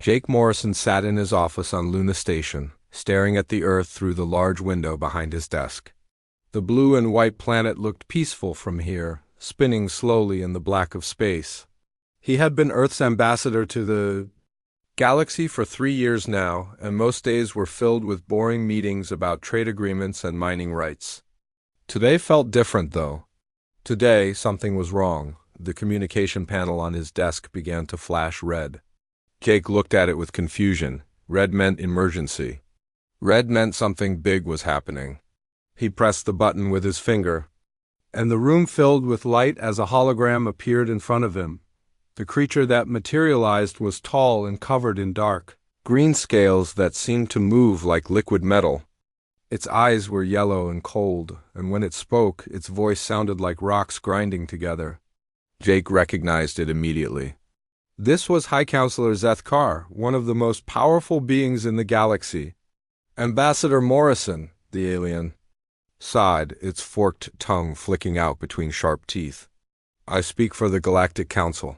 Jake Morrison sat in his office on Luna Station, staring at the Earth through the large window behind his desk. The blue and white planet looked peaceful from here, spinning slowly in the black of space. He had been Earth's ambassador to the galaxy for 3 years now, and most days were filled with boring meetings about trade agreements and mining rights. Today felt different, though. Today, something was wrong. The communication panel on his desk began to flash red. Jake looked at it with confusion. Red meant emergency. Red meant something big was happening. He pressed the button with his finger, and the room filled with light as a hologram appeared in front of him. The creature that materialized was tall and covered in dark green scales that seemed to move like liquid metal. Its eyes were yellow and cold, and when it spoke, its voice sounded like rocks grinding together. Jake recognized it immediately. This was High Counselor Zethkar, one of the most powerful beings in the galaxy. Ambassador Morrison, the alien sighed, its forked tongue flicking out between sharp teeth. I speak for the Galactic Council.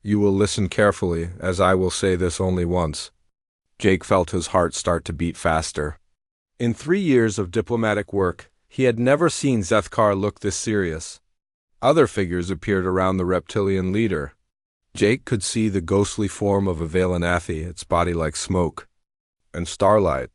You will listen carefully, as I will say this only once. Jake felt his heart start to beat faster. In 3 years of diplomatic work, he had never seen Zethkar look this serious. Other figures appeared around the reptilian leader. Jake could see the ghostly form of a Valanathi, its body like smoke and starlight.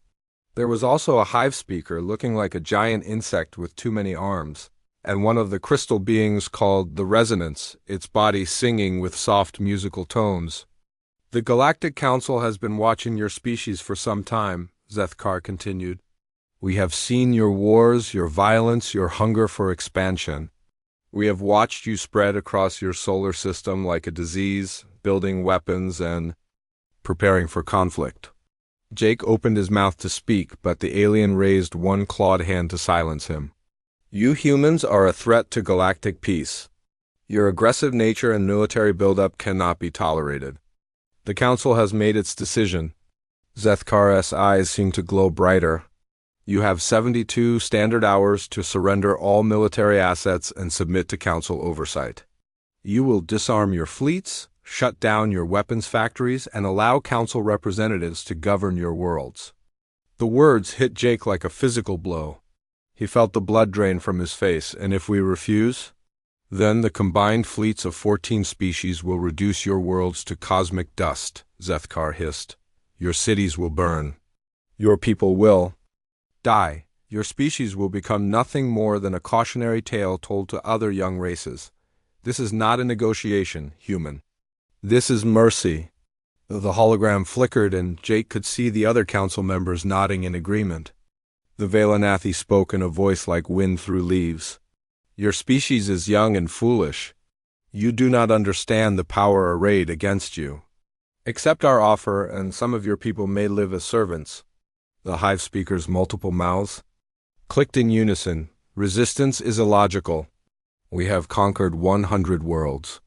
There was also a hive speaker looking like a giant insect with too many arms, and one of the crystal beings called the Resonance, its body singing with soft musical tones. The Galactic Council has been watching your species for some time, Zethkar continued. We have seen your wars, your violence, your hunger for expansion. We have watched you spread across your solar system like a disease, building weapons and preparing for conflict. Jake opened his mouth to speak, but the alien raised one clawed hand to silence him. You humans are a threat to galactic peace. Your aggressive nature and military buildup cannot be tolerated. The Council has made its decision. Zethkar's eyes seemed to glow brighter. You have 72 standard hours to surrender all military assets and submit to Council oversight. You will disarm your fleets, shut down your weapons factories, and allow Council representatives to govern your worlds. The words hit Jake like a physical blow. He felt the blood drain from his face, and if we refuse, then the combined fleets of 14 species will reduce your worlds to cosmic dust, Zethkar hissed. Your cities will burn. Your people will die. Your species will become nothing more than a cautionary tale told to other young races. This is not a negotiation, human. This is mercy. The hologram flickered, and Jake could see the other council members nodding in agreement. The Valanathi spoke in a voice like wind through leaves. Your species is young and foolish. You do not understand the power arrayed against you. Accept our offer, and some of your people may live as servants. The hive speaker's multiple mouths clicked in unison. Resistance is illogical. We have conquered 100 worlds.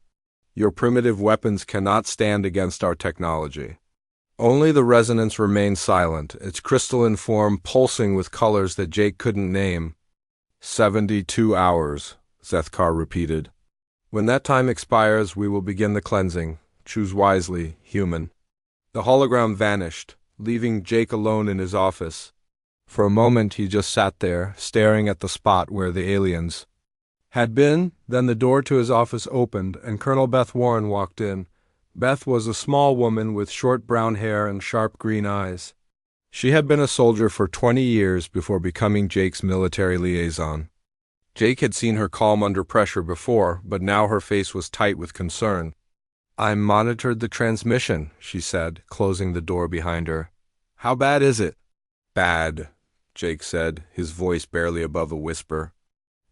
Your primitive weapons cannot stand against our technology. Only the Resonance remains silent, its crystalline form pulsing with colors that Jake couldn't name. 72 hours, Zethkar repeated. When that time expires, we will begin the cleansing. Choose wisely, human. The hologram vanished, leaving Jake alone in his office. For a moment he just sat there, staring at the spot where the aliens had been. Then the door to his office opened, and Colonel Beth Warren walked in. Beth was a small woman with short brown hair and sharp green eyes. She had been a soldier for 20 years before becoming Jake's military liaison. Jake had seen her calm under pressure before, but now her face was tight with concern. I monitored the transmission, she said, closing the door behind her. How bad is it? Bad, Jake said, his voice barely above a whisper.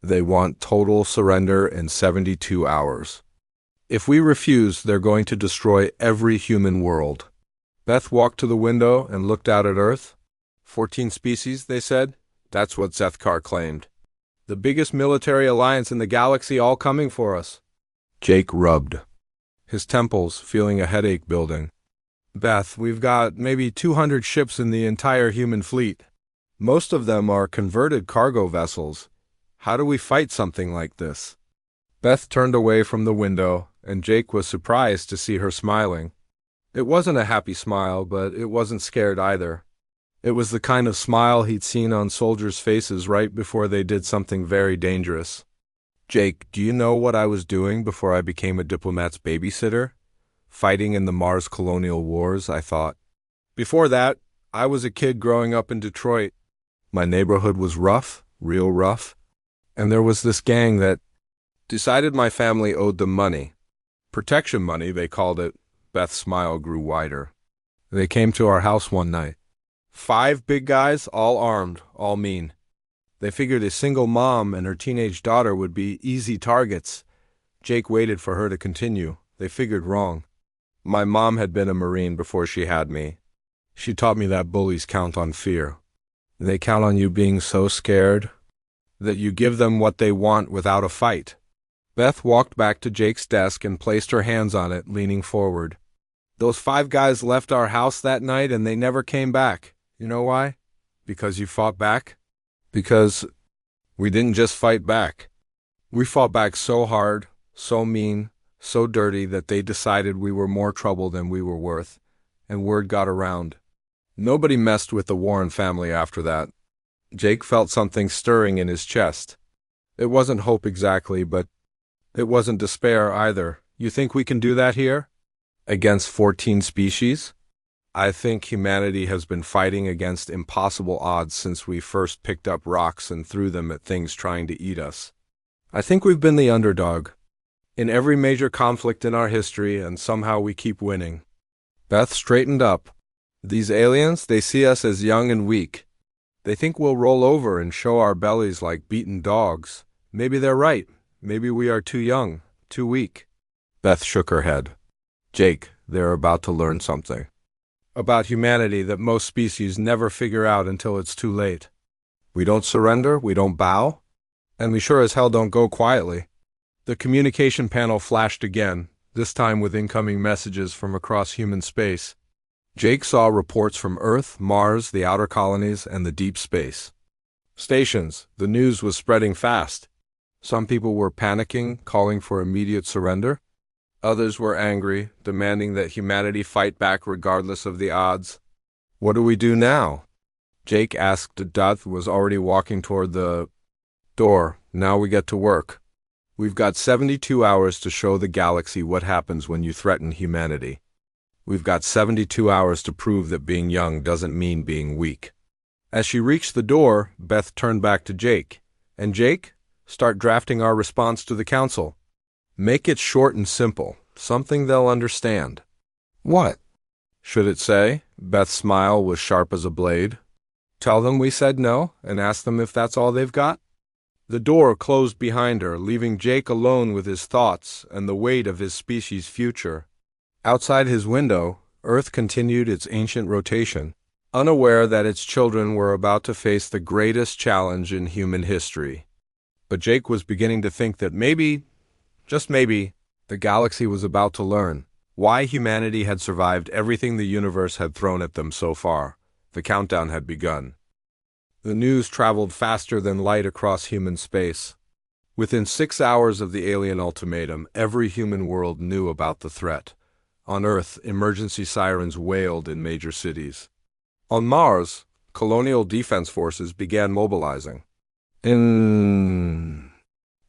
They want total surrender in 72 hours. If we refuse, they're going to destroy every human world. Beth walked to the window and looked out at Earth. 14 species, they said. That's what Zethkar claimed. The biggest military alliance in the galaxy all coming for us. Jake rubbed his temples, feeling a headache building. Beth, we've got maybe 200 ships in the entire human fleet. Most of them are converted cargo vessels. How do we fight something like this? Beth turned away from the window, and Jake was surprised to see her smiling. It wasn't a happy smile, but it wasn't scared either. It was the kind of smile he'd seen on soldiers' faces right before they did something very dangerous. Jake, do you know what I was doing before I became a diplomat's babysitter? Fighting in the Mars colonial wars, I thought. Before that, I was a kid growing up in Detroit. My neighborhood was rough, real rough, and there was this gang that decided my family owed them money. Protection money, they called it. Beth's smile grew wider. They came to our house one night. 5 big guys, all armed, all mean. They figured a single mom and her teenage daughter would be easy targets. Jake waited for her to continue. They figured wrong. My mom had been a Marine before she had me. She taught me that bullies count on fear. They count on you being so scared that you give them what they want without a fight. Beth walked back to Jake's desk and placed her hands on it, leaning forward. Those 5 guys left our house that night and they never came back. You know why? Because you fought back? Because we didn't just fight back. We fought back so hard, so mean, so dirty that they decided we were more trouble than we were worth, and word got around. Nobody messed with the Warren family after that. Jake felt something stirring in his chest. It wasn't hope exactly, but it wasn't despair either. You think we can do that here? Against 14 species? I think humanity has been fighting against impossible odds since we first picked up rocks and threw them at things trying to eat us. I think we've been the underdog in every major conflict in our history, and somehow we keep winning. Beth straightened up. These aliens, they see us as young and weak. They think we'll roll over and show our bellies like beaten dogs. Maybe they're right. Maybe we are too young, too weak. Beth shook her head. Jake, they're about to learn something about humanity that most species never figure out until it's too late. We don't surrender, we don't bow, and we sure as hell don't go quietly. The communication panel flashed again, this time with incoming messages from across human space. Jake saw reports from Earth, Mars, the outer colonies, and the deep space stations. The news was spreading fast. Some people were panicking, calling for immediate surrender. Others were angry, demanding that humanity fight back regardless of the odds. What do we do now? Jake asked. Duth was already walking toward the door. Now we get to work. We've got 72 hours to show the galaxy what happens when you threaten humanity. We've got 72 hours to prove that being young doesn't mean being weak. As she reached the door, Beth turned back to Jake. And Jake, start drafting our response to the council. Make it short and simple, something they'll understand. What should it say? Beth's smile was sharp as a blade. Tell them we said no, and ask them if that's all they've got? The door closed behind her, leaving Jake alone with his thoughts and the weight of his species' future. Outside his window, Earth continued its ancient rotation, unaware that its children were about to face the greatest challenge in human history. But Jake was beginning to think that maybe, just maybe, the galaxy was about to learn why humanity had survived everything the universe had thrown at them so far. The countdown had begun. The news traveled faster than light across human space. Within 6 hours of the alien ultimatum, every human world knew about the threat. On Earth, emergency sirens wailed in major cities. On Mars, colonial defense forces began mobilizing. In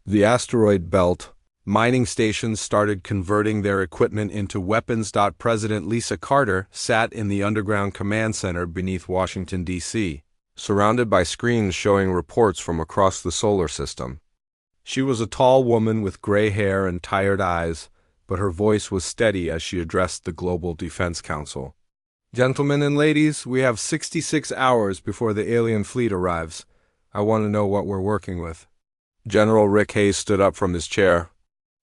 the asteroid belt, mining stations started converting their equipment into weapons. President Lisa Carter sat in the underground command center beneath Washington, D.C., surrounded by screens showing reports from across the solar system. She was a tall woman with gray hair and tired eyes, but her voice was steady as she addressed the Global Defense Council. Gentlemen and ladies, we have 66 hours before the alien fleet arrives. I want to know what we're working with. General Rick Hayes stood up from his chair.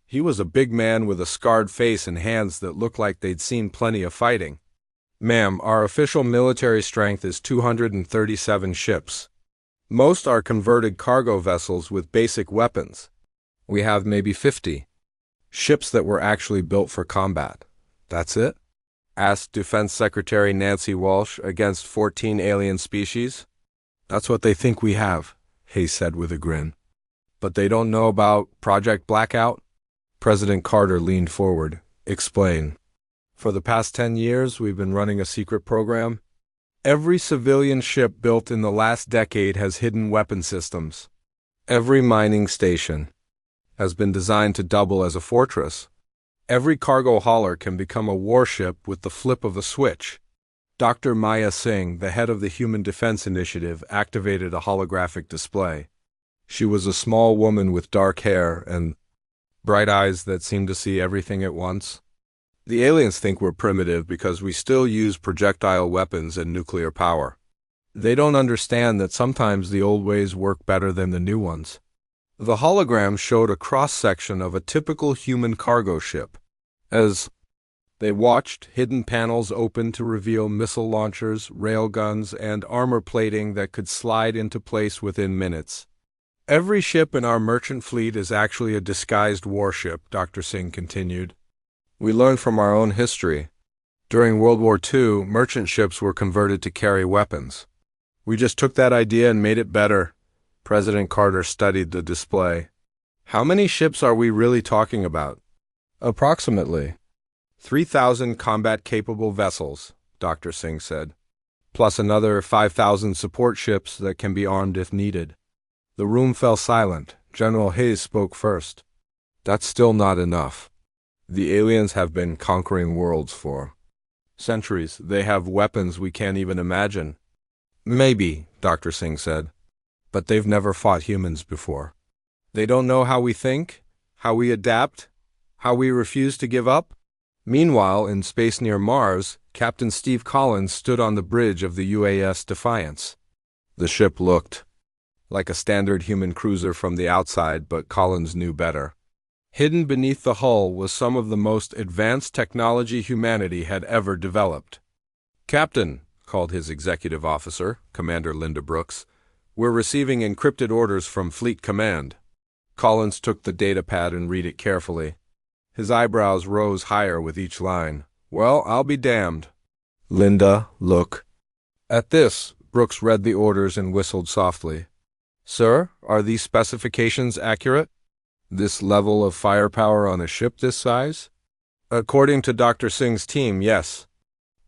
He was a big man with a scarred face and hands that looked like they'd seen plenty of fighting. Ma'am, our official military strength is 237 ships. Most are converted cargo vessels with basic weapons. We have maybe 50 ships that were actually built for combat. That's it? Asked Defense Secretary Nancy Walsh. Against 14 alien species? That's what they think we have, Hayes said with a grin. But they don't know about Project Blackout? President Carter leaned forward. Explain. For the past 10 years, we've been running a secret program. Every civilian ship built in the last decade has hidden weapon systems. Every mining station has been designed to double as a fortress. Every cargo hauler can become a warship with the flip of a switch. Dr. Maya Singh, the head of the Human Defense Initiative, activated a holographic display. She was a small woman with dark hair and bright eyes that seemed to see everything at once. The aliens think we're primitive because we still use projectile weapons and nuclear power. They don't understand that sometimes the old ways work better than the new ones. The hologram showed a cross-section of a typical human cargo ship. As they watched, hidden panels opened to reveal missile launchers, railguns, and armor plating that could slide into place within minutes. Every ship in our merchant fleet is actually a disguised warship, Dr. Singh continued. We learned from our own history. During World War II, merchant ships were converted to carry weapons. We just took that idea and made it better. President Carter studied the display. How many ships are we really talking about? Approximately 3,000 combat-capable vessels, Dr. Singh said, plus another 5,000 support ships that can be armed if needed. The room fell silent. General Hayes spoke first. That's still not enough. The aliens have been conquering worlds for centuries. They have weapons we can't even imagine. Maybe, Dr. Singh said, but they've never fought humans before. They don't know how we think, how we adapt, how we refuse to give up. Meanwhile, in space near Mars, Captain Steve Collins stood on the bridge of the UAS Defiance. The ship looked like a standard human cruiser from the outside, but Collins knew better. Hidden beneath the hull was some of the most advanced technology humanity had ever developed. "Captain," called his executive officer, Commander Linda Brooks, "we're receiving encrypted orders from Fleet Command." Collins took the datapad and read it carefully. His eyebrows rose higher with each line. "Well, I'll be damned." "Linda, look." At this, Brooks read the orders and whistled softly. "Sir, are these specifications accurate? This level of firepower on a ship this size?" "According to Dr. Singh's team, yes.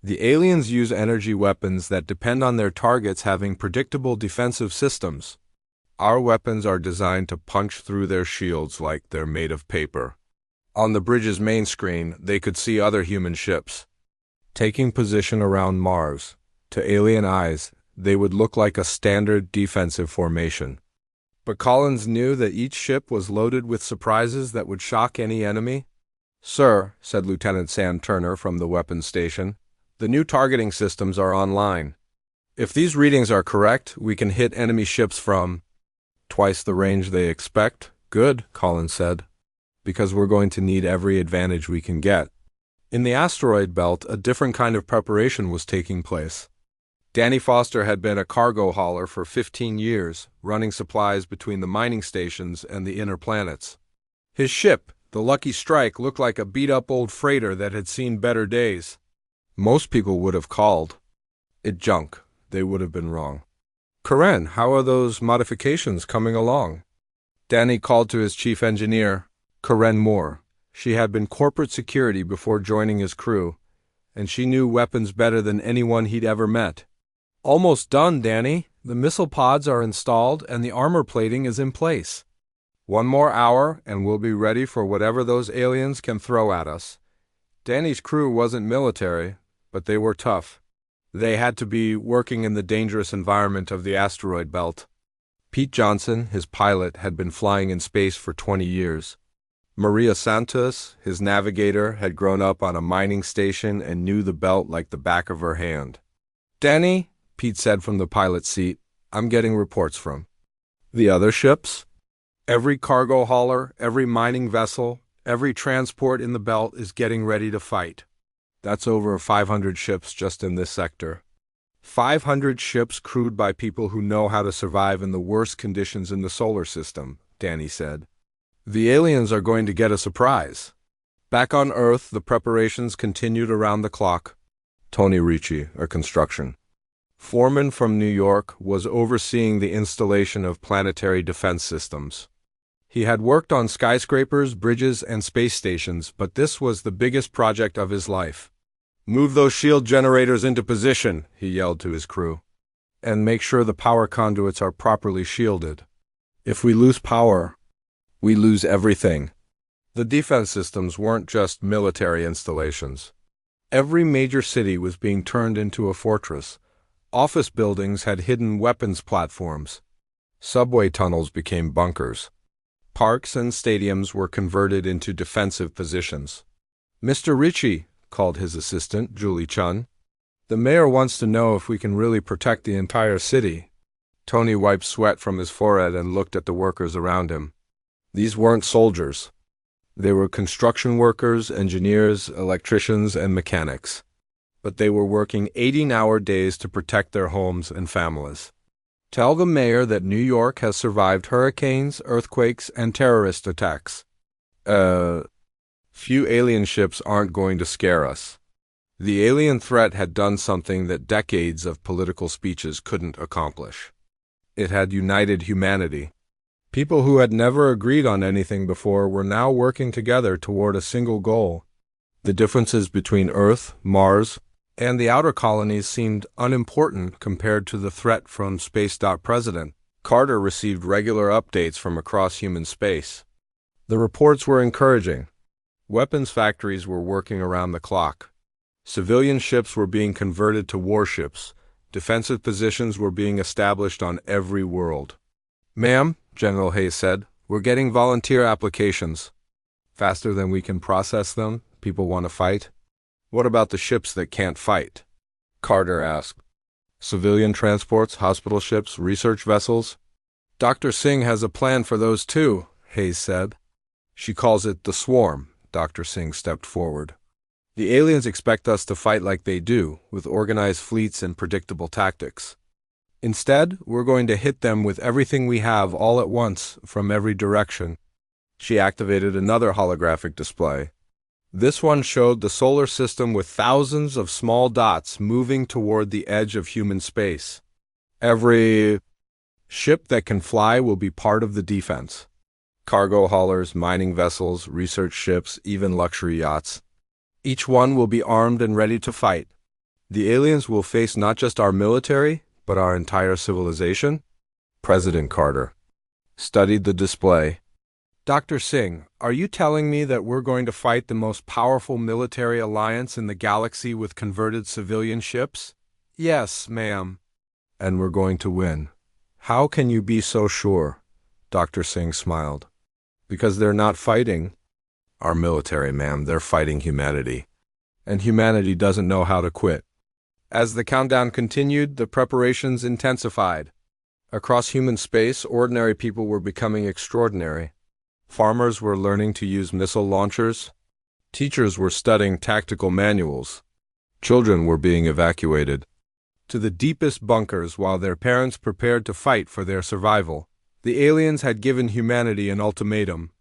The aliens use energy weapons that depend on their targets having predictable defensive systems. Our weapons are designed to punch through their shields like they're made of paper." On the bridge's main screen, they could see other human ships taking position around Mars. To alien eyes, they would look like a standard defensive formation. But Collins knew that each ship was loaded with surprises that would shock any enemy. "Sir," said Lieutenant Sam Turner from the weapons station, "the new targeting systems are online. If these readings are correct, we can hit enemy ships from twice the range they expect." "Good," Collins said, "because we're going to need every advantage we can get." In the asteroid belt, a different kind of preparation was taking place. Danny Foster had been a cargo hauler for 15 years, running supplies between the mining stations and the inner planets. His ship, the Lucky Strike, looked like a beat-up old freighter that had seen better days. Most people would have called it junk. They would have been wrong. "Karen, how are those modifications coming along?" Danny called to his chief engineer, Karen Moore. She had been corporate security before joining his crew, and she knew weapons better than anyone he'd ever met. "Almost done, Danny. The missile pods are installed and the armor plating is in place. 1 more hour and we'll be ready for whatever those aliens can throw at us." Danny's crew wasn't military, but they were tough. They had to be working in the dangerous environment of the asteroid belt. Pete Johnson, his pilot, had been flying in space for 20 years. Maria Santos, his navigator, had grown up on a mining station and knew the belt like the back of her hand. "Danny," Pete said from the pilot's seat, "I'm getting reports from the other ships. Every cargo hauler, every mining vessel, every transport in the belt is getting ready to fight. That's over 500 ships just in this sector. 500 ships crewed by people who know how to survive in the worst conditions in the solar system," Danny said. "The aliens are going to get a surprise." Back on Earth, the preparations continued around the clock. Tony Ricci, a construction foreman from New York, was overseeing the installation of planetary defense systems. He had worked on skyscrapers, bridges, and space stations, but this was the biggest project of his life. "Move those shield generators into position," he yelled to his crew. "And make sure the power conduits are properly shielded. If we lose power, we lose everything." The defense systems weren't just military installations. Every major city was being turned into a fortress. Office buildings had hidden weapons platforms. Subway tunnels became bunkers. Parks and stadiums were converted into defensive positions. "Mr. Ritchie," called his assistant, Julie Chun, "the mayor wants to know if we can really protect the entire city." Tony wiped sweat from his forehead and looked at the workers around him. These weren't soldiers. They were construction workers, engineers, electricians, and mechanics. But they were working 18-hour days to protect their homes and families. "Tell the mayor that New York has survived hurricanes, earthquakes, and terrorist attacks. Few alien ships aren't going to scare us." The alien threat had done something that decades of political speeches couldn't accomplish. It had united humanity. People who had never agreed on anything before were now working together toward a single goal. The differences between Earth, Mars, and the outer colonies seemed unimportant compared to the threat from Space. President Carter received regular updates from across human space. The reports were encouraging. Weapons factories were working around the clock. Civilian ships were being converted to warships. Defensive positions were being established on every world. "Ma'am," General Hayes said, "we're getting volunteer applications. Faster than we can process them. People want to fight." "What about the ships that can't fight?" Carter asked. "Civilian transports, hospital ships, research vessels?" "Dr. Singh has a plan for those too," Hayes said. "She calls it the Swarm." Dr. Singh stepped forward. "The aliens expect us to fight like they do, with organized fleets and predictable tactics. Instead, we're going to hit them with everything we have all at once, from every direction." She activated another holographic display. This one showed the solar system with thousands of small dots moving toward the edge of human space. "Every ship that can fly will be part of the defense. Cargo haulers, mining vessels, research ships, even luxury yachts. Each one will be armed and ready to fight. The aliens will face not just our military, but our entire civilization." President Carter studied the display. "Dr. Singh, are you telling me that we're going to fight the most powerful military alliance in the galaxy with converted civilian ships?" "Yes, ma'am." "And we're going to win." "How can you be so sure?" Dr. Singh smiled. "Because they're not fighting our military, ma'am. They're fighting humanity. And humanity doesn't know how to quit." As the countdown continued, the preparations intensified. Across human space, ordinary people were becoming extraordinary. Farmers were learning to use missile launchers. Teachers were studying tactical manuals. Children were being evacuated to the deepest bunkers while their parents prepared to fight for their survival. The aliens had given humanity an ultimatum.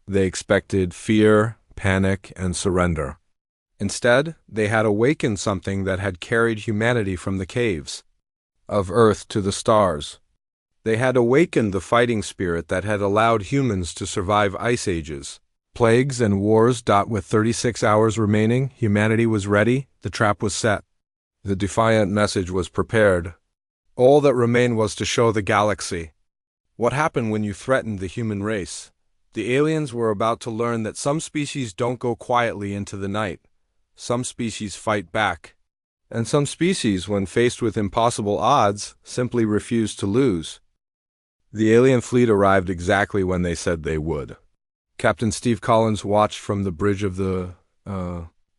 They expected fear, panic, and surrender. Instead, they had awakened something that had carried humanity from the caves of Earth to the stars. They had awakened the fighting spirit that had allowed humans to survive ice ages, plagues, and wars. With 36 hours remaining, humanity was ready, the trap was set. The defiant message was prepared. All that remained was to show the galaxy what happened when you threatened the human race. The aliens were about to learn that some species don't go quietly into the night. Some species fight back. And some species, when faced with impossible odds, simply refuse to lose. The alien fleet arrived exactly when they said they would. Captain Steve Collins watched from the bridge of the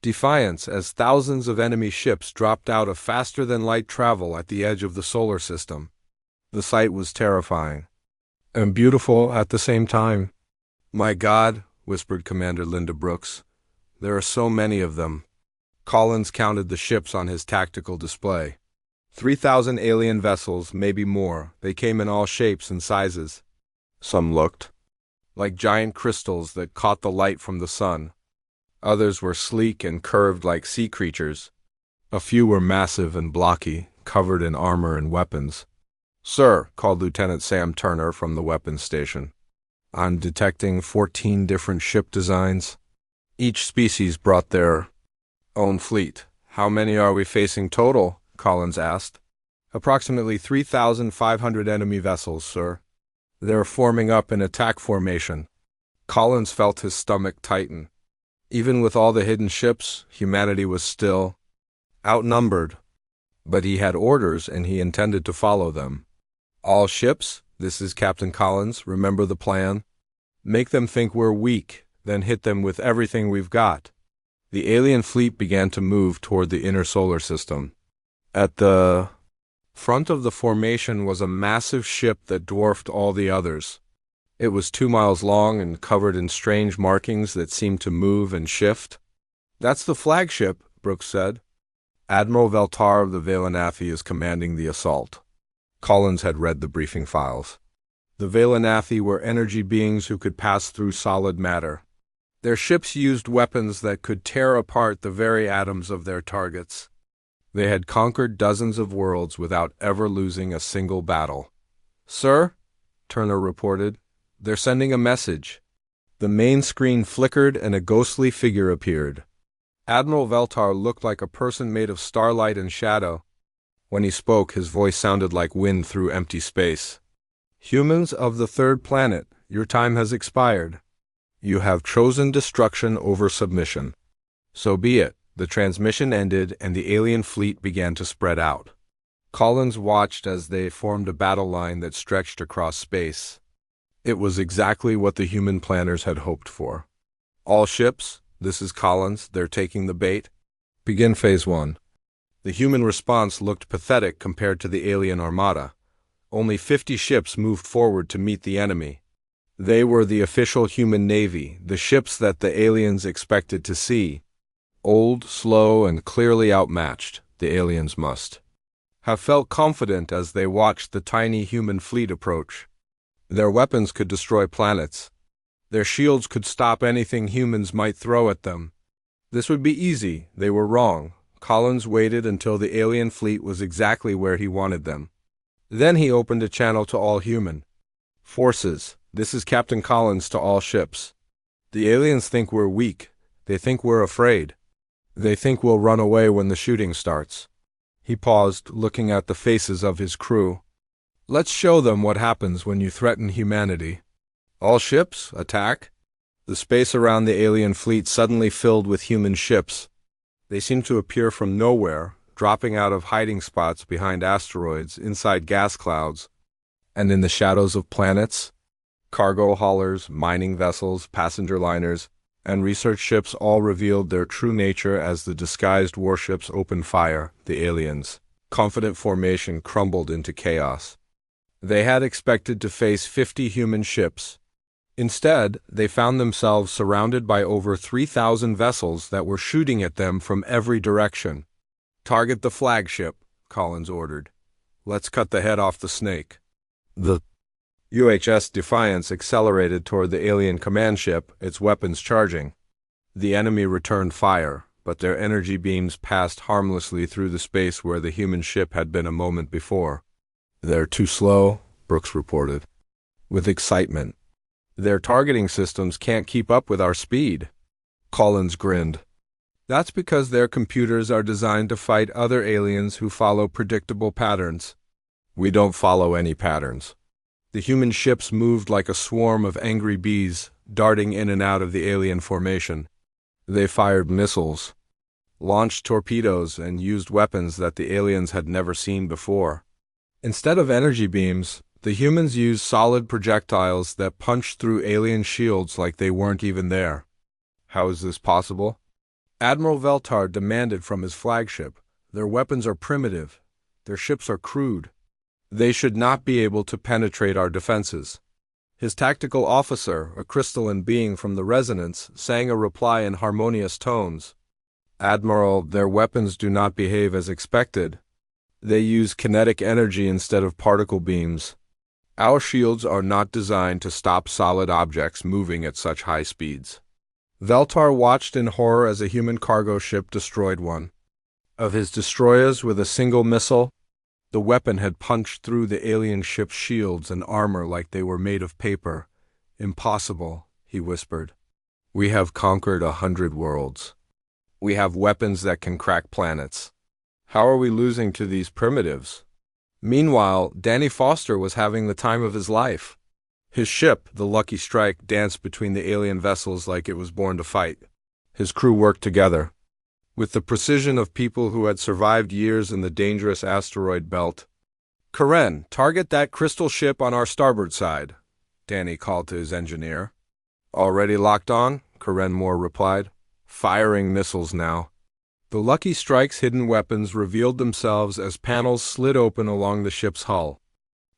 Defiance as thousands of enemy ships dropped out of faster-than-light travel at the edge of the solar system. The sight was terrifying and beautiful at the same time. "My God," whispered Commander Linda Brooks, "there are so many of them." Collins counted the ships on his tactical display. 3,000 alien vessels, maybe more. They came in all shapes and sizes. Some looked like giant crystals that caught the light from the sun. Others were sleek and curved like sea creatures. A few were massive and blocky, covered in armor and weapons. "Sir," called Lieutenant Sam Turner from the weapons station, "I'm detecting 14 different ship designs. Each species brought their own fleet. How many are we facing total? Collins asked. Approximately 3,500 enemy vessels, sir. They're forming up in attack formation. Collins felt his stomach tighten. Even with all the hidden ships, humanity was still outnumbered. But he had orders and he intended to follow them. All ships, this is Captain Collins, remember the plan? Make them think we're weak, then hit them with everything we've got. The alien fleet began to move toward the inner solar system. At the front of the formation was a massive ship that dwarfed all the others. It was 2 miles long and covered in strange markings that seemed to move and shift. That's the flagship, Brooks said. Admiral Veltar of the Vailanathi is commanding the assault. Collins had read the briefing files. The Vailanathi were energy beings who could pass through solid matter. Their ships used weapons that could tear apart the very atoms of their targets. They had conquered dozens of worlds without ever losing a single battle. "Sir," Turner reported, "they're sending a message." The main screen flickered and a ghostly figure appeared. Admiral Veltar looked like a person made of starlight and shadow. When he spoke, his voice sounded like wind through empty space. "Humans of the third planet, your time has expired. You have chosen destruction over submission. So be it." The transmission ended and the alien fleet began to spread out. Collins watched as they formed a battle line that stretched across space. It was exactly what the human planners had hoped for. "All ships, this is Collins, they're taking the bait. Begin Phase 1. The human response looked pathetic compared to the alien armada. Only 50 ships moved forward to meet the enemy. They were the official human navy, the ships that the aliens expected to see. Old, slow, and clearly outmatched, the aliens must have felt confident as they watched the tiny human fleet approach. Their weapons could destroy planets. Their shields could stop anything humans might throw at them. This would be easy. They were wrong. Collins waited until the alien fleet was exactly where he wanted them. Then he opened a channel to all human forces. "This is Captain Collins to all ships. The aliens think we're weak. They think we're afraid. They think we'll run away when the shooting starts." He paused, looking at the faces of his crew. "Let's show them what happens when you threaten humanity. All ships, attack." The space around the alien fleet suddenly filled with human ships. They seemed to appear from nowhere, dropping out of hiding spots behind asteroids, inside gas clouds, and in the shadows of planets. Cargo haulers, mining vessels, passenger liners, and research ships all revealed their true nature as the disguised warships opened fire. The aliens' confident formation crumbled into chaos. They had expected to face 50 human ships. Instead, they found themselves surrounded by over 3,000 vessels that were shooting at them from every direction. "Target the flagship," Collins ordered. "Let's cut the head off the snake." The UHS Defiance accelerated toward the alien command ship, its weapons charging. The enemy returned fire, but their energy beams passed harmlessly through the space where the human ship had been a moment before. "They're too slow," Brooks reported, with excitement. "Their targeting systems can't keep up with our speed." Collins grinned. "That's because their computers are designed to fight other aliens who follow predictable patterns. We don't follow any patterns." The human ships moved like a swarm of angry bees, darting in and out of the alien formation. They fired missiles, launched torpedoes, and used weapons that the aliens had never seen before. Instead of energy beams, the humans used solid projectiles that punched through alien shields like they weren't even there. How is this possible? Admiral Veltar demanded from his flagship. "Their weapons are primitive. Their ships are crude. They should not be able to penetrate our defenses." His tactical officer, a crystalline being from the resonance, sang a reply in harmonious tones. "Admiral, their weapons do not behave as expected. They use kinetic energy instead of particle beams. Our shields are not designed to stop solid objects moving at such high speeds." Veltar watched in horror as a human cargo ship destroyed one of his destroyers with a single missile. The weapon had punched through the alien ship's shields and armor like they were made of paper. "Impossible," he whispered. "We have conquered 100 worlds. We have weapons that can crack planets. How are we losing to these primitives? Meanwhile, Danny Foster was having the time of his life. His ship, the Lucky Strike, danced between the alien vessels like it was born to fight. His crew worked together. With the precision of people who had survived years in the dangerous asteroid belt. "Karen, target that crystal ship on our starboard side," Danny called to his engineer. "Already locked on," Karen Moore replied. "Firing missiles now." The Lucky Strike's hidden weapons revealed themselves as panels slid open along the ship's hull.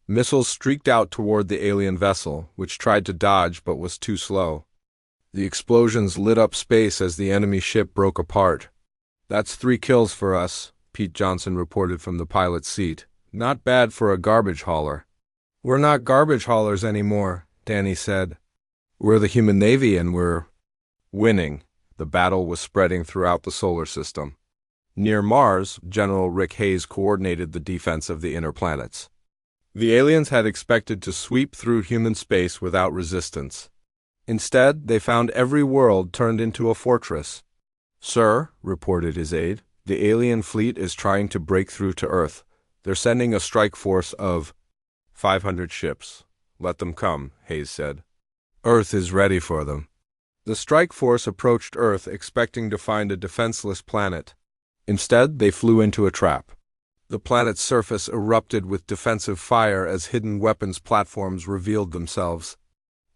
Missiles streaked out toward the alien vessel, which tried to dodge but was too slow. The explosions lit up space as the enemy ship broke apart. "That's 3 kills for us," Pete Johnson reported from the pilot's seat. "Not bad for a garbage hauler." "We're not garbage haulers anymore," Danny said. "We're the human navy and we're winning." The battle was spreading throughout the solar system. Near Mars, General Rick Hayes coordinated the defense of the inner planets. The aliens had expected to sweep through human space without resistance. Instead, they found every world turned into a fortress. "Sir," reported his aide, "the alien fleet is trying to break through to Earth. They're sending a strike force of 500 ships. Let them come," Hayes said. "Earth is ready for them." The strike force approached Earth expecting to find a defenseless planet. Instead, they flew into a trap. The planet's surface erupted with defensive fire as hidden weapons platforms revealed themselves.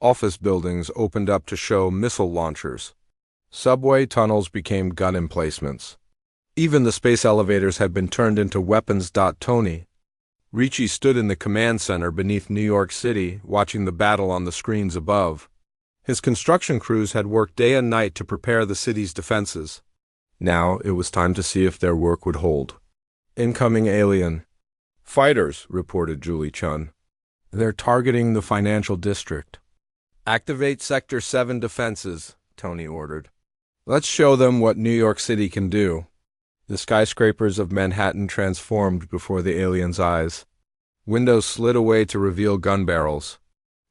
Office buildings opened up to show missile launchers. Subway tunnels became gun emplacements. Even the space elevators had been turned into weapons. Tony Ricci stood in the command center beneath New York City, watching the battle on the screens above. His construction crews had worked day and night to prepare the city's defenses. Now it was time to see if their work would hold. "Incoming alien fighters," reported Julie Chun. "They're targeting the financial district." "Activate Sector 7 defenses," Tony ordered. "Let's show them what New York City can do." The skyscrapers of Manhattan transformed before the aliens' eyes. Windows slid away to reveal gun barrels.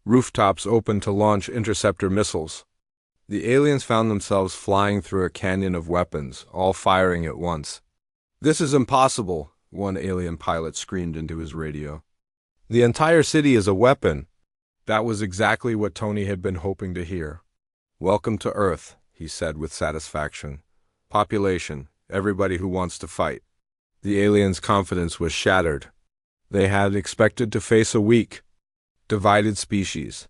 Rooftops opened to launch interceptor missiles. The aliens found themselves flying through a canyon of weapons, all firing at once. "This is impossible," one alien pilot screamed into his radio. "The entire city is a weapon." That was exactly what Tony had been hoping to hear. "Welcome to Earth," he said with satisfaction. "Population, everybody who wants to fight." The aliens' confidence was shattered. They had expected to face a weak, divided species.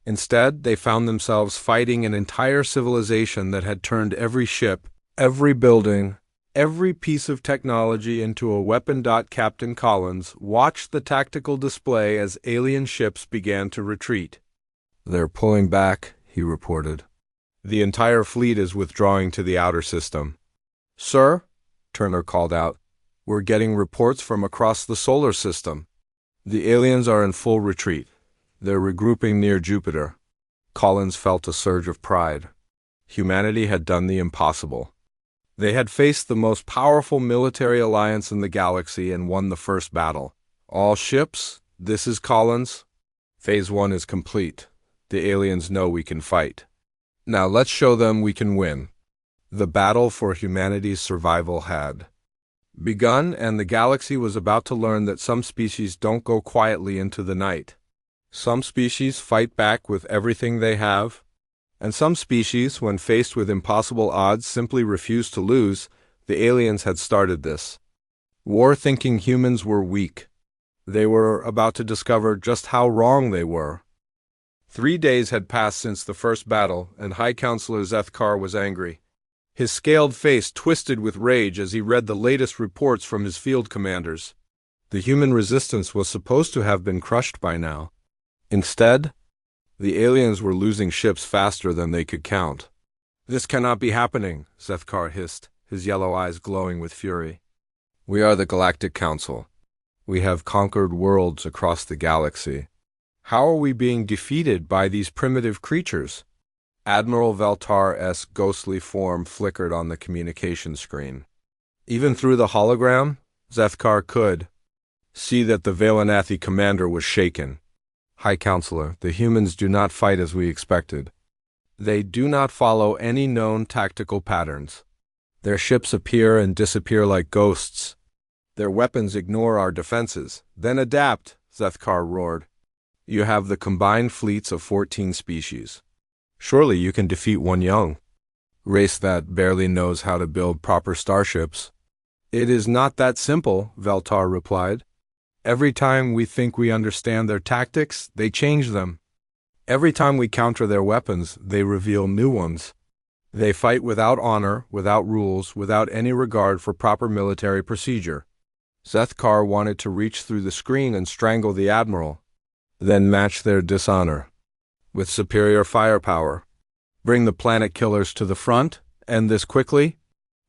Instead, they found themselves fighting an entire civilization that had turned every ship, every building, every piece of technology into a weapon. Captain Collins watched the tactical display as alien ships began to retreat. "They're pulling back," he reported. "The entire fleet is withdrawing to the outer system." "Sir," Turner called out, "we're getting reports from across the solar system. The aliens are in full retreat. They're regrouping near Jupiter." Collins felt a surge of pride. Humanity had done the impossible. They had faced the most powerful military alliance in the galaxy and won the first battle. "All ships, this is Collins. Phase 1 is complete. The aliens know we can fight. Now let's show them we can win." The battle for humanity's survival had begun, and the galaxy was about to learn that some species don't go quietly into the night. Some species fight back with everything they have, and some species, when faced with impossible odds, simply refuse to lose. The aliens had started this war-thinking humans were weak. They were about to discover just how wrong they were. 3 days had passed since the first battle, and High Counselor Zethkar was angry. His scaled face twisted with rage as he read the latest reports from his field commanders. The human resistance was supposed to have been crushed by now. Instead, the aliens were losing ships faster than they could count. "This cannot be happening," Zethkar hissed, his yellow eyes glowing with fury. "We are the Galactic Council. We have conquered worlds across the galaxy. How are we being defeated by these primitive creatures?" Admiral Valtar's ghostly form flickered on the communication screen. Even through the hologram, Zethkar could see that the Vailanathi commander was shaken. "High Counselor, the humans do not fight as we expected. They do not follow any known tactical patterns. Their ships appear and disappear like ghosts. Their weapons ignore our defenses, then adapt, Zethkar roared. You have the combined fleets of 14 species. Surely you can defeat one young race that barely knows how to build proper starships. It is not that simple, Veltar replied. Every time we think we understand their tactics, they change them. Every time we counter their weapons, they reveal new ones. They fight without honor, without rules, without any regard for proper military procedure. Zethkar wanted to reach through the screen and strangle the admiral, then match their dishonor with superior firepower. Bring the planet killers to the front, end this quickly.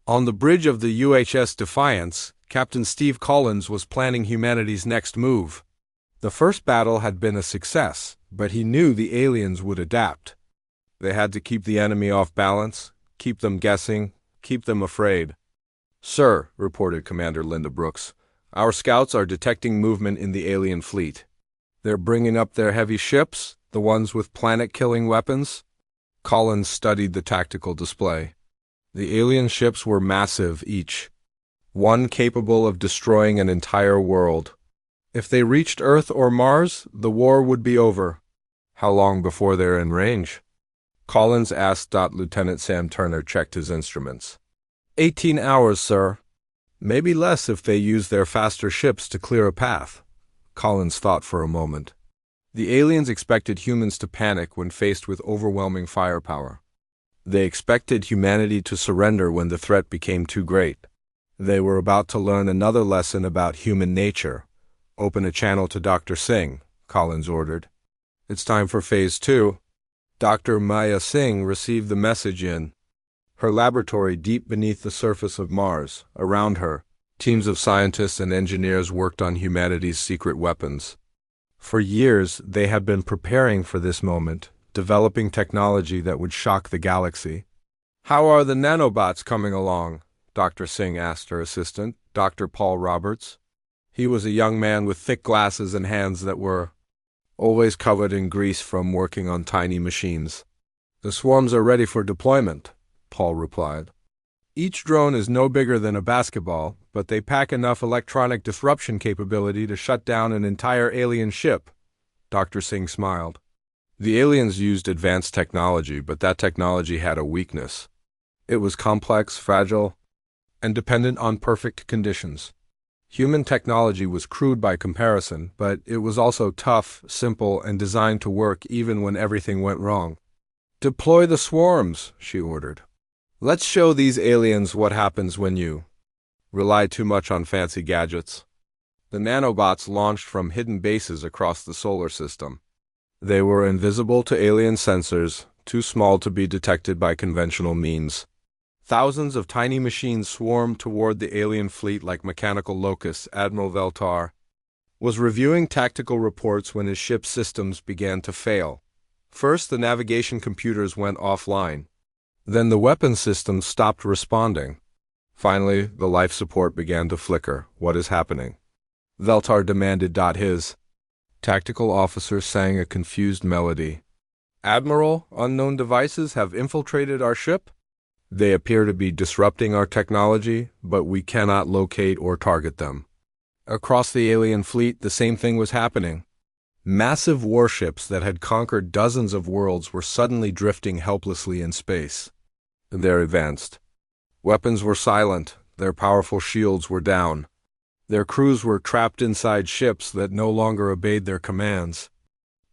On the bridge of the UHS Defiance, Captain Steve Collins was planning humanity's next move. The first battle had been a success, but he knew the aliens would adapt. They had to keep the enemy off balance, keep them guessing, keep them afraid. Sir, reported Commander Linda Brooks, our scouts are detecting movement in the alien fleet. They're bringing up their heavy ships, the ones with planet-killing weapons. Collins studied the tactical display. The alien ships were massive each, one capable of destroying an entire world. If they reached Earth or Mars, the war would be over. How long before they're in range? Collins asked. Lieutenant Sam Turner checked his instruments. 18 hours, sir. Maybe less if they use their faster ships to clear a path. Collins thought for a moment. The aliens expected humans to panic when faced with overwhelming firepower. They expected humanity to surrender when the threat became too great. They were about to learn another lesson about human nature. Open a channel to Dr. Singh, Collins ordered. It's time for Phase 2. Dr. Maya Singh received the message in her laboratory deep beneath the surface of Mars. Around her, teams of scientists and engineers worked on humanity's secret weapons. For years, they had been preparing for this moment, developing technology that would shock the galaxy. How are the nanobots coming along? Dr. Singh asked her assistant, Dr. Paul Roberts. He was a young man with thick glasses and hands that were always covered in grease from working on tiny machines. The swarms are ready for deployment, Paul replied. Each drone is no bigger than a basketball, but they pack enough electronic disruption capability to shut down an entire alien ship. Dr. Singh smiled. The aliens used advanced technology, but that technology had a weakness. It was complex, fragile, and dependent on perfect conditions. Human technology was crude by comparison, but it was also tough, simple, and designed to work even when everything went wrong. Deploy the swarms, she ordered. Let's show these aliens what happens when you rely too much on fancy gadgets. The nanobots launched from hidden bases across the solar system. They were invisible to alien sensors, too small to be detected by conventional means. Thousands of tiny machines swarmed toward the alien fleet like mechanical locusts. Admiral Veltar was reviewing tactical reports when his ship's systems began to fail. First, the navigation computers went offline. Then the weapon systems stopped responding. Finally, the life support began to flicker. What is happening? Veltar demanded. His tactical officer sang a confused melody. Admiral, unknown devices have infiltrated our ship. They appear to be disrupting our technology, but we cannot locate or target them. Across the alien fleet, the same thing was happening. Massive warships that had conquered dozens of worlds were suddenly drifting helplessly in space. Their advanced weapons were silent, their powerful shields were down. Their crews were trapped inside ships that no longer obeyed their commands.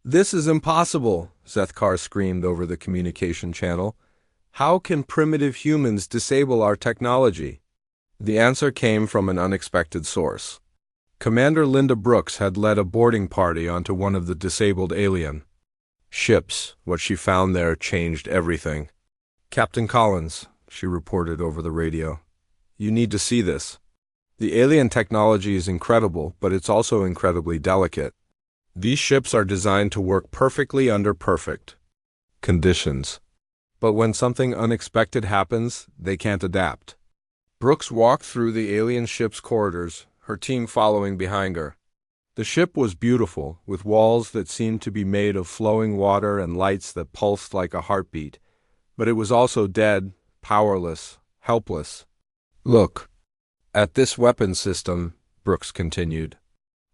This is impossible, Zethkar screamed over the communication channel. How can primitive humans disable our technology? The answer came from an unexpected source. Commander Linda Brooks had led a boarding party onto one of the disabled alien ships. What she found there changed everything. Captain Collins, she reported over the radio. You need to see this. The alien technology is incredible, but it's also incredibly delicate. These ships are designed to work perfectly under perfect conditions. But when something unexpected happens, they can't adapt. Brooks walked through the alien ship's corridors, her team following behind her. The ship was beautiful, with walls that seemed to be made of flowing water and lights that pulsed like a heartbeat. But it was also dead, powerless, helpless. Look, at this weapon system, Brooks continued.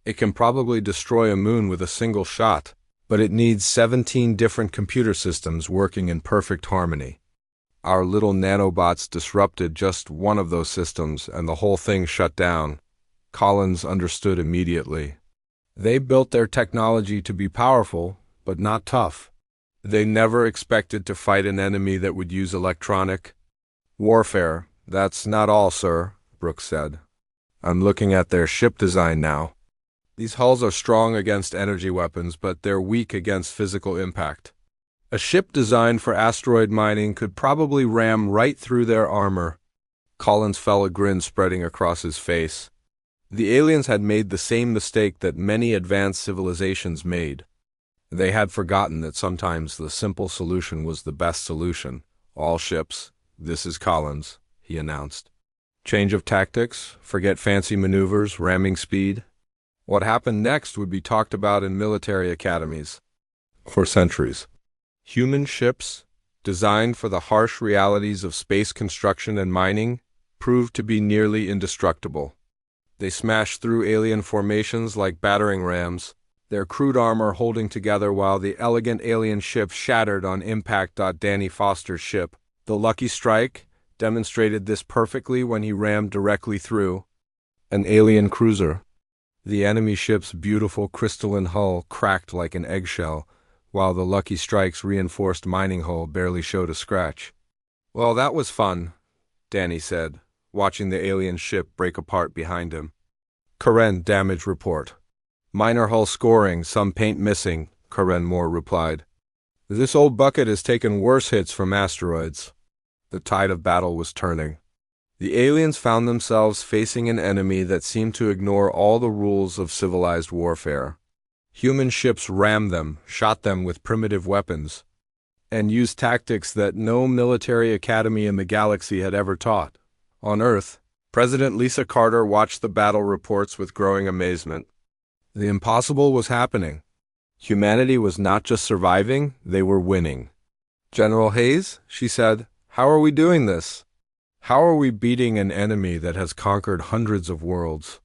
It can probably destroy a moon with a single shot, but it needs 17 different computer systems working in perfect harmony. Our little nanobots disrupted just one of those systems and the whole thing shut down. Collins understood immediately. They built their technology to be powerful, but not tough. They never expected to fight an enemy that would use electronic warfare. That's not all, sir, Brooks said. I'm looking at their ship design now. These hulls are strong against energy weapons, but they're weak against physical impact. A ship designed for asteroid mining could probably ram right through their armor. Collins felt a grin spreading across his face. The aliens had made the same mistake that many advanced civilizations made. They had forgotten that sometimes the simple solution was the best solution. All ships, this is Collins, he announced. Change of tactics, forget fancy maneuvers, ramming speed. What happened next would be talked about in military academies for centuries. Human ships, designed for the harsh realities of space construction and mining, proved to be nearly indestructible. They smashed through alien formations like battering rams, their crude armor holding together while the elegant alien ship shattered on impact. Danny Foster's ship, the Lucky Strike, demonstrated this perfectly when he rammed directly through an alien cruiser. The enemy ship's beautiful crystalline hull cracked like an eggshell, while the Lucky Strike's reinforced mining hull barely showed a scratch. Well, that was fun, Danny said, watching the alien ship break apart behind him. Karen, damage report. Minor hull scoring, some paint missing, Karen Moore replied. This old bucket has taken worse hits from asteroids. The tide of battle was turning. The aliens found themselves facing an enemy that seemed to ignore all the rules of civilized warfare. Human ships rammed them, shot them with primitive weapons, and used tactics that no military academy in the galaxy had ever taught. On Earth, President Lisa Carter watched the battle reports with growing amazement. The impossible was happening. Humanity was not just surviving, they were winning. General Hayes, she said, how are we doing this? How are we beating an enemy that has conquered hundreds of worlds?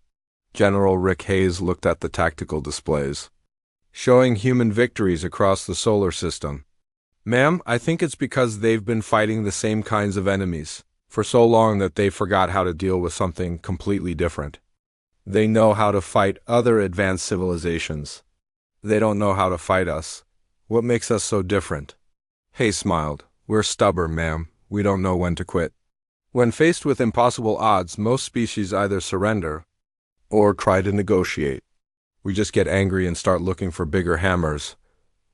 General Rick Hayes looked at the tactical displays, showing human victories across the solar system. Ma'am, I think it's because they've been fighting the same kinds of enemies for so long that they forgot how to deal with something completely different. They know how to fight other advanced civilizations. They don't know how to fight us. What makes us so different? Hayes smiled. We're stubborn, ma'am. We don't know when to quit. When faced with impossible odds, most species either surrender or try to negotiate. We just get angry and start looking for bigger hammers.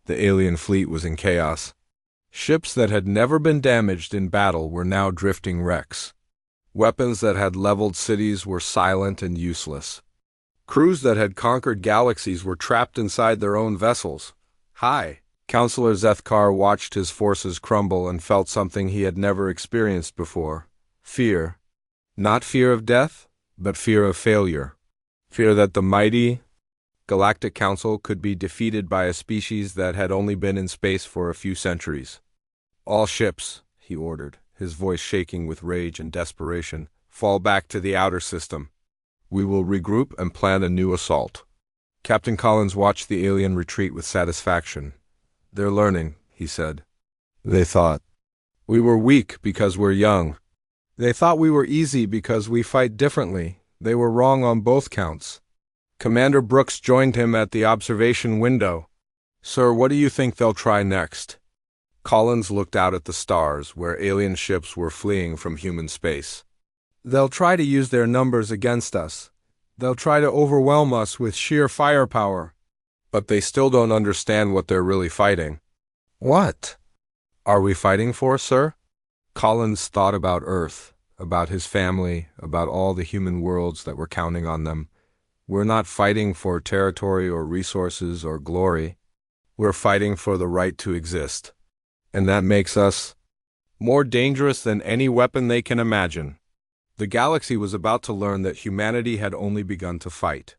The alien fleet was in chaos. Ships that had never been damaged in battle were now drifting wrecks. Weapons that had leveled cities were silent and useless. Crews that had conquered galaxies were trapped inside their own vessels. Hi. Counselor Zethkar watched his forces crumble and felt something he had never experienced before. Fear. Not fear of death, but fear of failure. Fear that the mighty Galactic Council could be defeated by a species that had only been in space for a few centuries. All ships, he ordered, his voice shaking with rage and desperation, fall back to the outer system. We will regroup and plan a new assault. Captain Collins watched the alien retreat with satisfaction. They're learning, he said. They thought we were weak because we're young. They thought we were easy because we fight differently. They were wrong on both counts. Commander Brooks joined him at the observation window. Sir, what do you think they'll try next? Collins looked out at the stars, where alien ships were fleeing from human space. They'll try to use their numbers against us. They'll try to overwhelm us with sheer firepower. But they still don't understand what they're really fighting. What are we fighting for, sir? Collins thought about Earth, about his family, about all the human worlds that were counting on them. We're not fighting for territory or resources or glory. We're fighting for the right to exist. And that makes us more dangerous than any weapon they can imagine. The galaxy was about to learn that humanity had only begun to fight.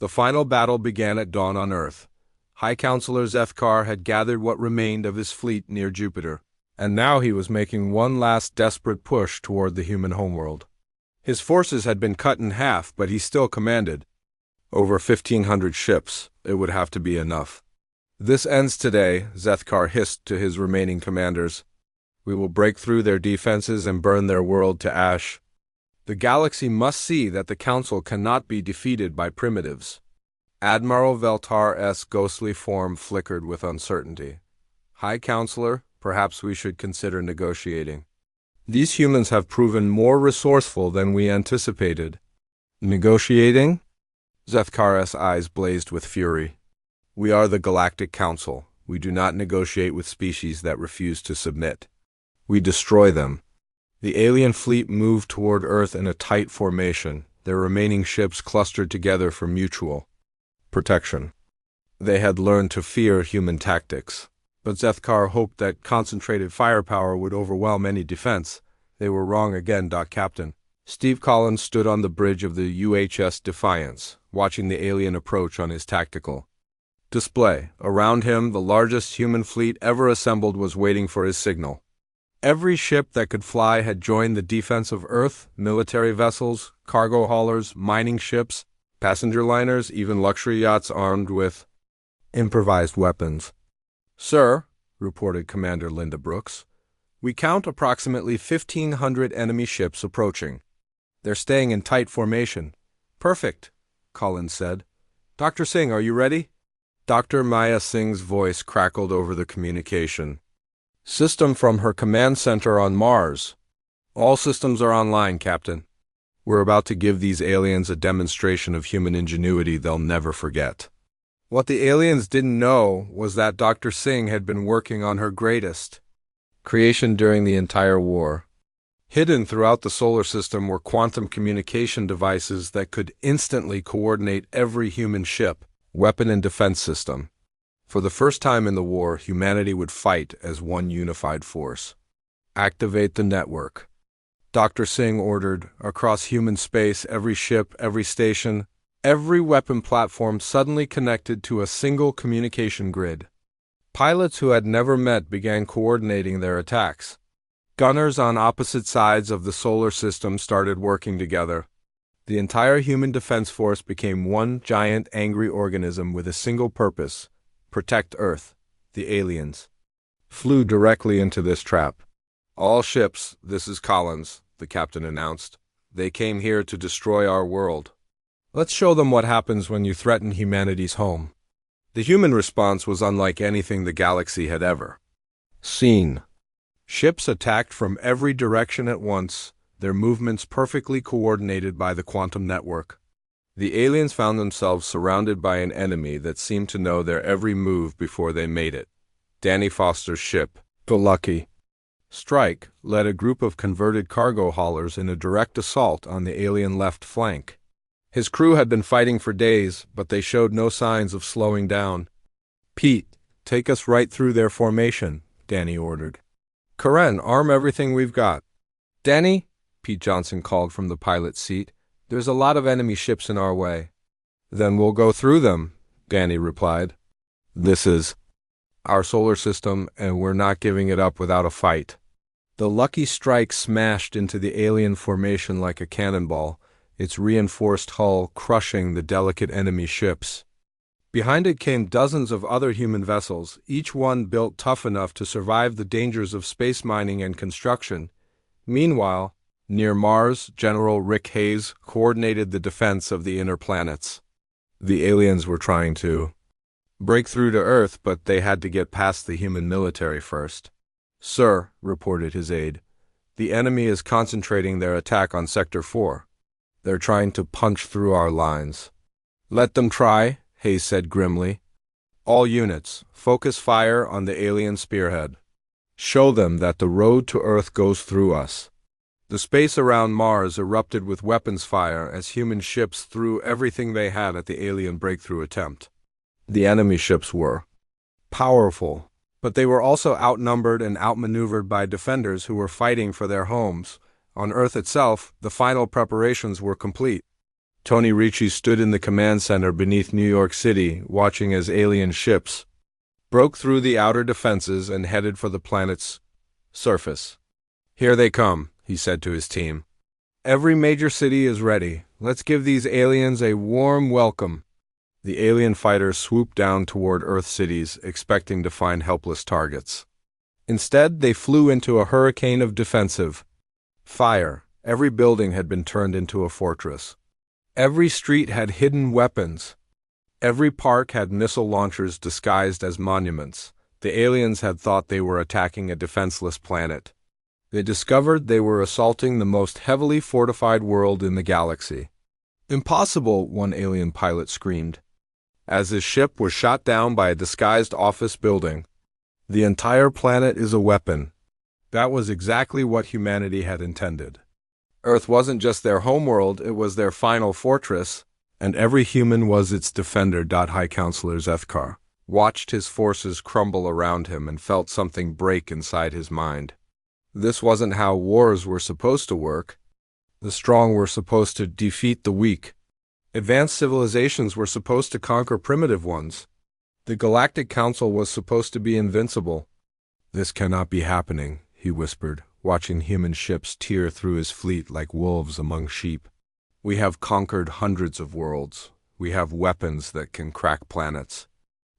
The final battle began at dawn on Earth. High Counselor Zethkar had gathered what remained of his fleet near Jupiter, and now he was making one last desperate push toward the human homeworld. His forces had been cut in half, but he still commanded. Over 1,500 ships, it would have to be enough. This ends today, Zethkar hissed to his remaining commanders. We will break through their defenses and burn their world to ash. The galaxy must see that the Council cannot be defeated by primitives. Admiral Veltar's ghostly form flickered with uncertainty. High Counselor, perhaps we should consider negotiating. These humans have proven more resourceful than we anticipated. Negotiating? Zethkar's eyes blazed with fury. We are the Galactic Council. We do not negotiate with species that refuse to submit. We destroy them. The alien fleet moved toward Earth in a tight formation, their remaining ships clustered together for mutual protection. They had learned to fear human tactics, but Zethkar hoped that concentrated firepower would overwhelm any defense. They were wrong again, Captain. Steve Collins stood on the bridge of the UHS Defiance, watching the alien approach on his tactical display. Around him, the largest human fleet ever assembled was waiting for his signal. Every ship that could fly had joined the defense of Earth, military vessels, cargo haulers, mining ships, passenger liners, even luxury yachts armed with improvised weapons. Sir, reported Commander Linda Brooks, we count approximately 1,500 enemy ships approaching. They're staying in tight formation. Perfect, Collins said. Dr. Singh, are you ready? Dr. Maya Singh's voice crackled over the communication. System from her command center on Mars. All systems are online, Captain. We're about to give these aliens a demonstration of human ingenuity they'll never forget. What the aliens didn't know was that Dr. Singh had been working on her greatest creation during the entire war. Hidden throughout the solar system were quantum communication devices that could instantly coordinate every human ship, weapon, and defense system. For the first time in the war, humanity would fight as one unified force. Activate the network. Dr. Singh ordered. Across human space, every ship, every station, every weapon platform suddenly connected to a single communication grid. Pilots who had never met began coordinating their attacks. Gunners on opposite sides of the solar system started working together. The entire human defense force became one giant angry organism with a single purpose: protect Earth. The aliens flew directly into this trap. All ships, this is Collins, the captain announced. They came here to destroy our world. Let's show them what happens when you threaten humanity's home. The human response was unlike anything the galaxy had ever seen. Ships attacked from every direction at once, their movements perfectly coordinated by the quantum network. The aliens found themselves surrounded by an enemy that seemed to know their every move before they made it. Danny Foster's ship, the Lucky Strike, led a group of converted cargo haulers in a direct assault on the alien left flank. His crew had been fighting for days, but they showed no signs of slowing down. Pete, take us right through their formation, Danny ordered. Karen, arm everything we've got. Danny, Pete Johnson called from the pilot's seat, there's a lot of enemy ships in our way. Then we'll go through them, Danny replied. This is our solar system, and we're not giving it up without a fight. The Lucky Strike smashed into the alien formation like a cannonball, its reinforced hull crushing the delicate enemy ships. Behind it came dozens of other human vessels, each one built tough enough to survive the dangers of space mining and construction. Meanwhile, near Mars, General Rick Hayes coordinated the defense of the inner planets. The aliens were trying to break through to Earth, but they had to get past the human military first. Sir, reported his aide, the enemy is concentrating their attack on Sector 4. They're trying to punch through our lines. Let them try, Hayes said grimly. All units, focus fire on the alien spearhead. Show them that the road to Earth goes through us. The space around Mars erupted with weapons fire as human ships threw everything they had at the alien breakthrough attempt. The enemy ships were powerful, but they were also outnumbered and outmaneuvered by defenders who were fighting for their homes. On Earth itself, the final preparations were complete. Tony Ricci stood in the command center beneath New York City, watching as alien ships broke through the outer defenses and headed for the planet's surface. Here they come, he said to his team. Every major city is ready. Let's give these aliens a warm welcome. The alien fighters swooped down toward Earth cities, expecting to find helpless targets. Instead, they flew into a hurricane of defensive fire. Every building had been turned into a fortress. Every street had hidden weapons. Every park had missile launchers disguised as monuments. The aliens had thought they were attacking a defenseless planet. They discovered they were assaulting the most heavily fortified world in the galaxy. "Impossible," one alien pilot screamed, as his ship was shot down by a disguised office building. "The entire planet is a weapon." That was exactly what humanity had intended. Earth wasn't just their homeworld, it was their final fortress, and every human was its defender. High Counselor Zethkar watched his forces crumble around him and felt something break inside his mind. This wasn't how wars were supposed to work. The strong were supposed to defeat the weak. Advanced civilizations were supposed to conquer primitive ones. The Galactic Council was supposed to be invincible. "This cannot be happening," he whispered, watching human ships tear through his fleet like wolves among sheep. "We have conquered hundreds of worlds. We have weapons that can crack planets.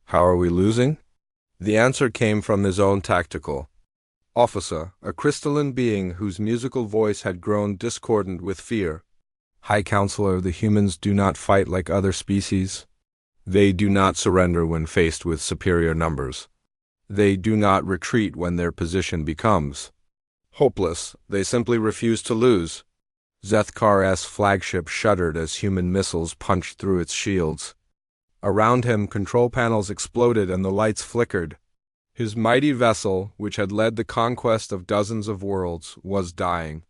How are we losing?" The answer came from his own tactical officer, a crystalline being whose musical voice had grown discordant with fear. "High Counselor, the humans do not fight like other species. They do not surrender when faced with superior numbers. They do not retreat when their position becomes hopeless. They simply refuse to lose." Zethkar's flagship shuddered as human missiles punched through its shields. Around him, control panels exploded and the lights flickered. His mighty vessel, which had led the conquest of dozens of worlds, was dying.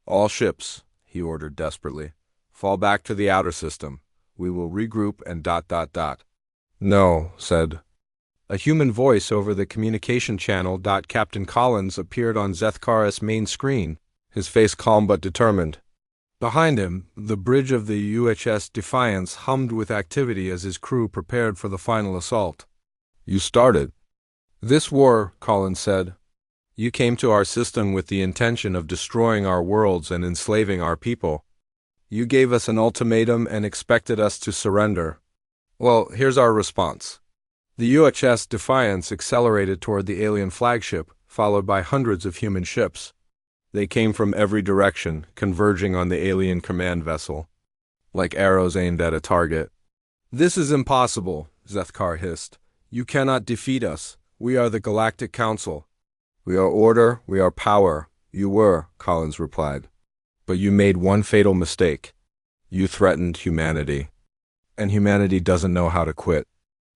"All ships," he ordered desperately, "fall back to the outer system. We will regroup and ... "No," said a human voice over the communication channel. Captain Collins appeared on Zethkar's main screen, his face calm but determined. Behind him, the bridge of the UHS Defiance hummed with activity as his crew prepared for the final assault. "You started this war," Collins said. "You came to our system with the intention of destroying our worlds and enslaving our people. You gave us an ultimatum and expected us to surrender. Well, here's our response." The UHS Defiance accelerated toward the alien flagship, followed by hundreds of human ships. They came from every direction, converging on the alien command vessel, like arrows aimed at a target. "This is impossible," Zethkar hissed. "You cannot defeat us. We are the Galactic Council." "We are order, we are power." "You were," Collins replied. "But you made one fatal mistake. You threatened humanity. And humanity doesn't know how to quit."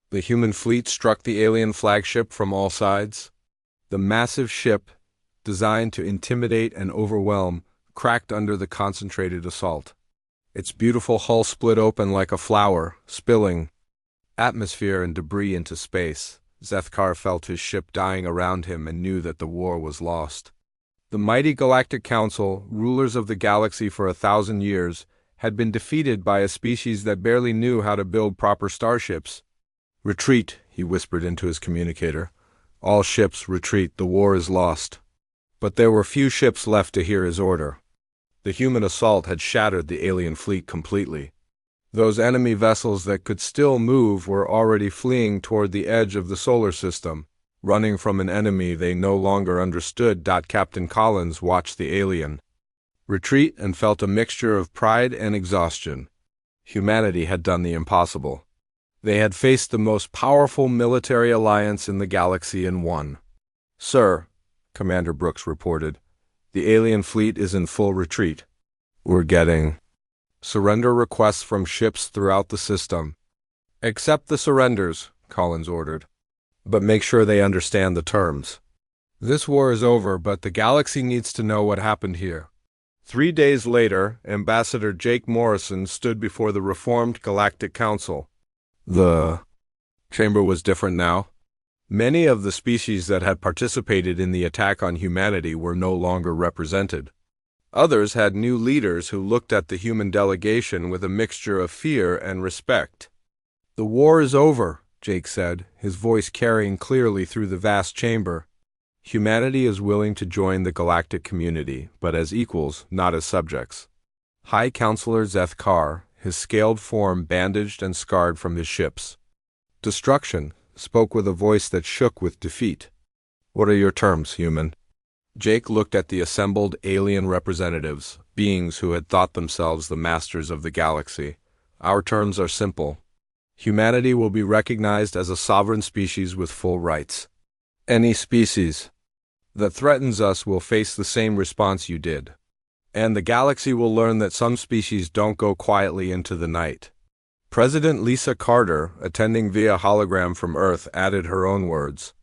The human fleet struck the alien flagship from all sides. The massive ship, designed to intimidate and overwhelm, cracked under the concentrated assault. Its beautiful hull split open like a flower, spilling atmosphere and debris into space. Zethkar felt his ship dying around him and knew that the war was lost. The mighty Galactic Council, rulers of the galaxy for 1,000 years, had been defeated by a species that barely knew how to build proper starships. "Retreat," he whispered into his communicator. "All ships, retreat. The war is lost." But there were few ships left to hear his order. The human assault had shattered the alien fleet completely. Those enemy vessels that could still move were already fleeing toward the edge of the solar system, running from an enemy they no longer understood. Captain Collins watched the alien retreat and felt a mixture of pride and exhaustion. Humanity had done the impossible. They had faced the most powerful military alliance in the galaxy and won. "Sir," Commander Brooks reported, "the alien fleet is in full retreat. We're getting surrender requests from ships throughout the system." "Accept the surrenders," Collins ordered. "But make sure they understand the terms. This war is over, but the galaxy needs to know what happened here." 3 days later, Ambassador Jake Morrison stood before the reformed Galactic Council. The chamber was different now. Many of the species that had participated in the attack on humanity were no longer represented. Others had new leaders who looked at the human delegation with a mixture of fear and respect. "The war is over," Jake said, his voice carrying clearly through the vast chamber. "Humanity is willing to join the galactic community, but as equals, not as subjects. High Counselor Zeth Kar, his scaled form bandaged and scarred from his ships. Destruction spoke with a voice that shook with defeat. What are your terms, human? Jake looked at the assembled alien representatives, beings who had thought themselves the masters of the galaxy. Our terms are simple. Humanity will be recognized as a sovereign species with full rights. Any species that threatens us will face the same response you did. And the galaxy will learn that some species don't go quietly into the night. President Lisa Carter, attending via hologram from Earth, added her own words.